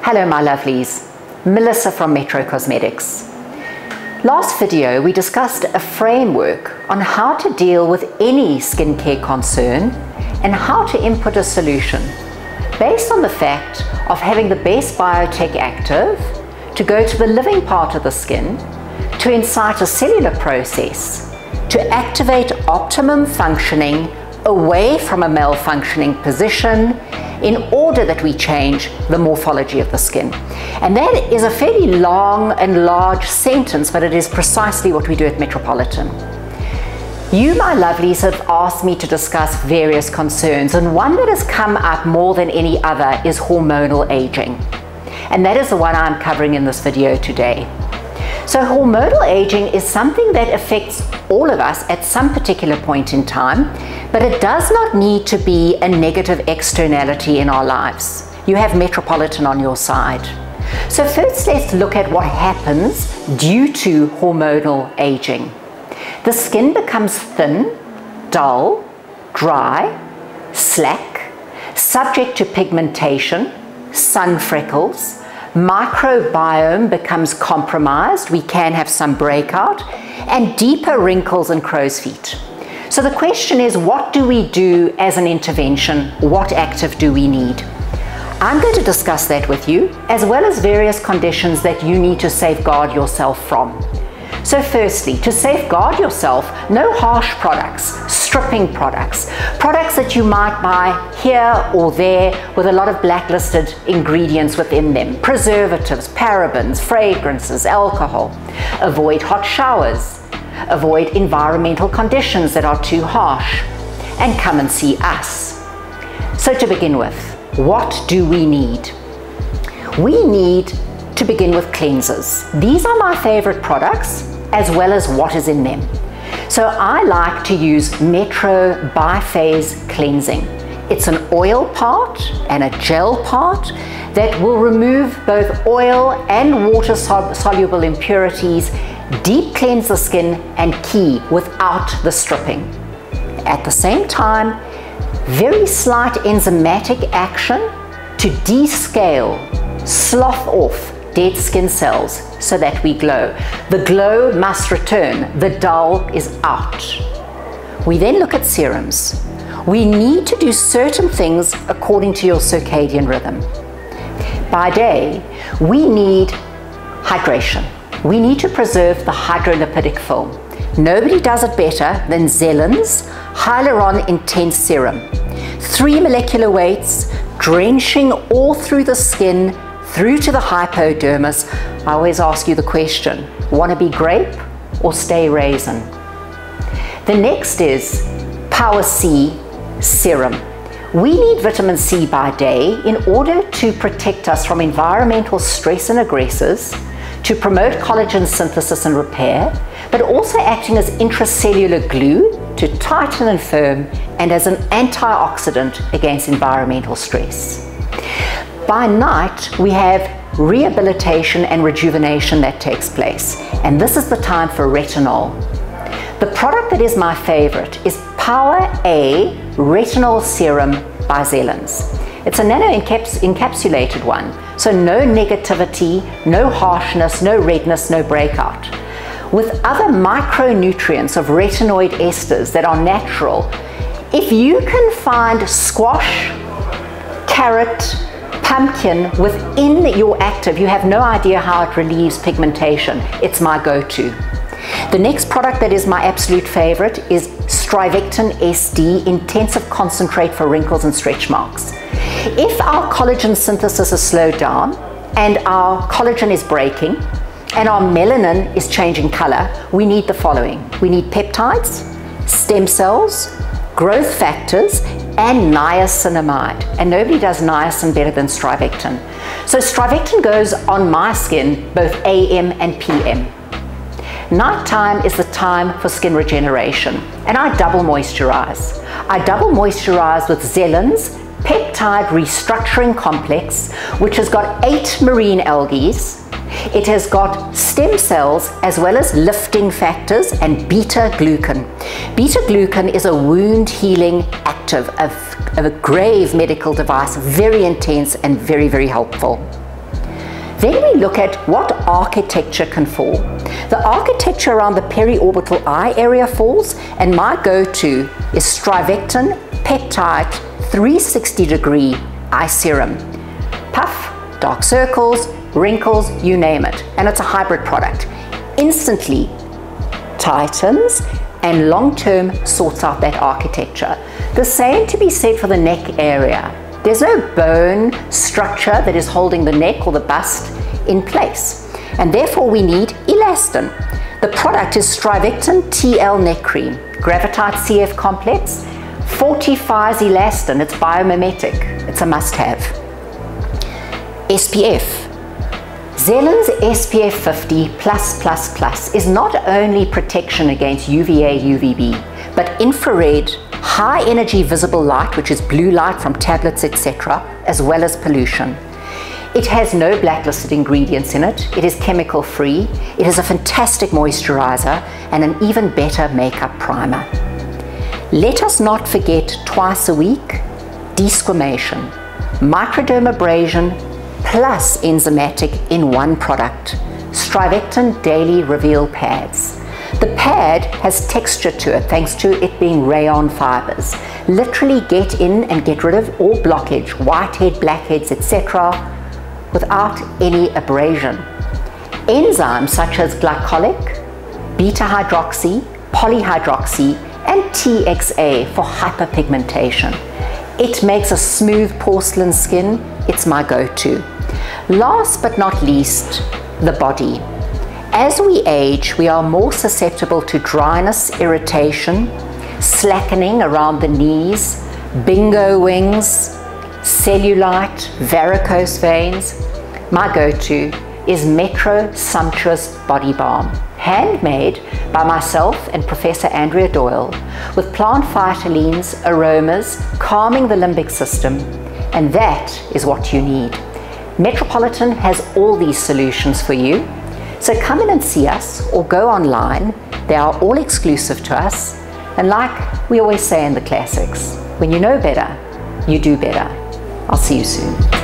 Hello my lovelies, Melissa from Metro Cosmetics. Last video we discussed a framework on how to deal with any skincare concern and how to input a solution based on the fact of having the best biotech active to go to the living part of the skin, to incite a cellular process, to activate optimum functioning away from a malfunctioning position in order that we change the morphology of the skin. And that is a fairly long and large sentence, but it is precisely what we do at Metropolitan. You, my lovelies, have asked me to discuss various concerns, and one that has come up more than any other is hormonal aging. And that is the one I'm covering in this video today. So hormonal aging is something that affects all of us at some particular point in time, but it does not need to be a negative externality in our lives. You have Metropolitan on your side. So first let's look at what happens due to hormonal aging. The skin becomes thin, dull, dry, slack, subject to pigmentation, sun freckles, microbiome becomes compromised, we can have some breakout, and deeper wrinkles and crow's feet. So the question is, what do we do as an intervention? What active do we need? I'm going to discuss that with you, as well as various conditions that you need to safeguard yourself from. So firstly, to safeguard yourself, no harsh products, stripping products, products that you might buy here or there with a lot of blacklisted ingredients within them, preservatives, parabens, fragrances, alcohol. Avoid hot showers, avoid environmental conditions that are too harsh, and come and see us. So to begin with, what do we need? We need to begin with cleansers. These are my favorite products, as well as what is in them. So I like to use Metro Biphase Cleansing. It's an oil part and a gel part that will remove both oil and water soluble impurities, deep cleanse the skin, and key without the stripping. At the same time, very slight enzymatic action to descale, slough off dead skin cells so that we glow. The glow must return, the dull is out. We then look at serums. We need to do certain things according to your circadian rhythm. By day, we need hydration. We need to preserve the hydrolipidic film. Nobody does it better than Zellen's Hyaluron Intense Serum. 3 molecular weights, drenching all through the skin, through to the hypodermis. I always ask you the question, want to be grape or stay raisin? The next is Power C Serum. We need vitamin C by day in order to protect us from environmental stress and aggressors, to promote collagen synthesis and repair, but also acting as intracellular glue to tighten and firm, and as an antioxidant against environmental stress. By night, we have rehabilitation and rejuvenation that takes place, and this is the time for retinol. The product that is my favorite is Power A Retinol Serum by Zellen's. It's a nano-encapsulated one, so no negativity, no harshness, no redness, no breakout. With other micronutrients of retinoid esters that are natural, if you can find squash, carrot, pumpkin within your active, you have no idea how it relieves pigmentation. It's my go-to. The next product that is my absolute favorite is Strivectin SD Intensive Concentrate for Wrinkles and Stretch Marks. If our collagen synthesis is slowed down and our collagen is breaking and our melanin is changing color, we need the following. We need peptides, stem cells, growth factors, and niacinamide. And nobody does niacin better than Strivectin. So Strivectin goes on my skin both AM and PM. Nighttime is the time for skin regeneration, and I double moisturize. I double moisturize with Zellen's Peptide Restructuring Complex, which has got 8 marine algae. It has got stem cells as well as lifting factors and beta-glucan. Beta-glucan is a wound healing active of a grave medical device, very intense and very, very helpful. Then we look at what architecture can fall. The architecture around the periorbital eye area falls, and my go-to is Strivectin Peptide 360-degree eye serum. Puff, dark circles, wrinkles, you name it. And it's a hybrid product. Instantly tightens and long-term sorts out that architecture. The same to be said for the neck area. There's no bone structure that is holding the neck or the bust in place, and therefore we need elastin. The product is Strivectin TL Neck Cream, Gravitite CF Complex, fortifies elastin, it's biomimetic, it's a must-have. SPF. Zelen's SPF 50+++ is not only protection against UVA, UVB, but infrared, high energy visible light, which is blue light from tablets, etc., as well as pollution. It has no blacklisted ingredients in it. It is chemical free. It is a fantastic moisturizer and an even better makeup primer. Let us not forget twice a week, desquamation, microdermabrasion, plus enzymatic in one product, Strivectin Daily Reveal Pads. The pad has texture to it thanks to it being rayon fibers. Literally get in and get rid of all blockage, whitehead, blackheads, etc. without any abrasion. Enzymes such as glycolic, beta-hydroxy, polyhydroxy, and TXA for hyperpigmentation. It makes a smooth porcelain skin. It's my go-to. Last but not least, the body. As we age, we are more susceptible to dryness, irritation, slackening around the knees, bingo wings, cellulite, varicose veins. My go-to is Metro Sumptuous Body Balm, handmade by myself and Professor Andrea Doyle, with plant phytolines, aromas, calming the limbic system, and that is what you need. Metropolitan has all these solutions for you, so come in and see us or go online. They are all exclusive to us, and like we always say in the classics, when you know better, you do better. I'll see you soon.